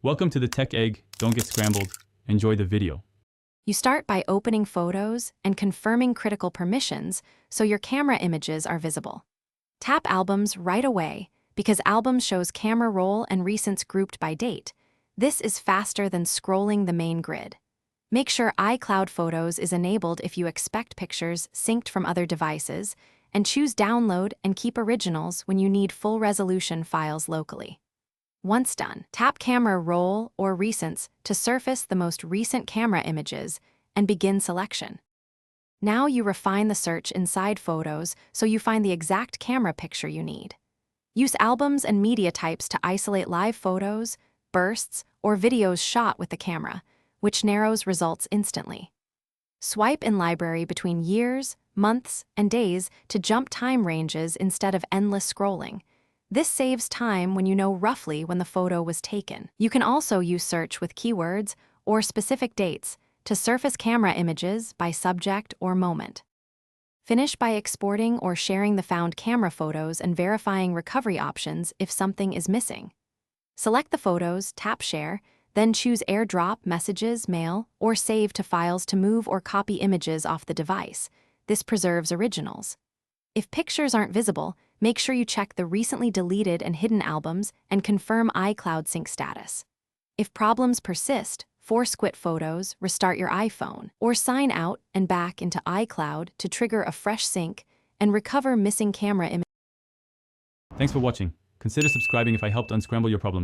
Welcome to the Tech Egg. Don't get scrambled. Enjoy the video. You start by opening photos and confirming critical permissions so your camera images are visible. Tap Albums right away because Albums shows camera roll and recents grouped by date. This is faster than scrolling the main grid. Make sure iCloud Photos is enabled if you expect pictures synced from other devices, and choose Download and Keep Originals when you need full-resolution files locally. Once done, tap Camera Roll or Recents to surface the most recent camera images and begin selection. Now you refine the search inside Photos so you find the exact camera picture you need. Use albums and media types to isolate live photos, bursts, or videos shot with the camera, which narrows results instantly. Swipe in Library between years, months, and days to jump time ranges instead of endless scrolling. This saves time when you know roughly when the photo was taken. You can also use search with keywords or specific dates to surface camera images by subject or moment. Finish by exporting or sharing the found camera photos and verifying recovery options if something is missing. Select the photos, tap Share, then choose AirDrop, Messages, Mail, or Save to Files to move or copy images off the device. This preserves originals. If pictures aren't visible, make sure you check the recently deleted and hidden albums and confirm iCloud sync status. If problems persist, force quit Photos, restart your iPhone, or sign out and back into iCloud to trigger a fresh sync and recover missing camera images. Thanks for watching. Consider subscribing if I helped unscramble your problems.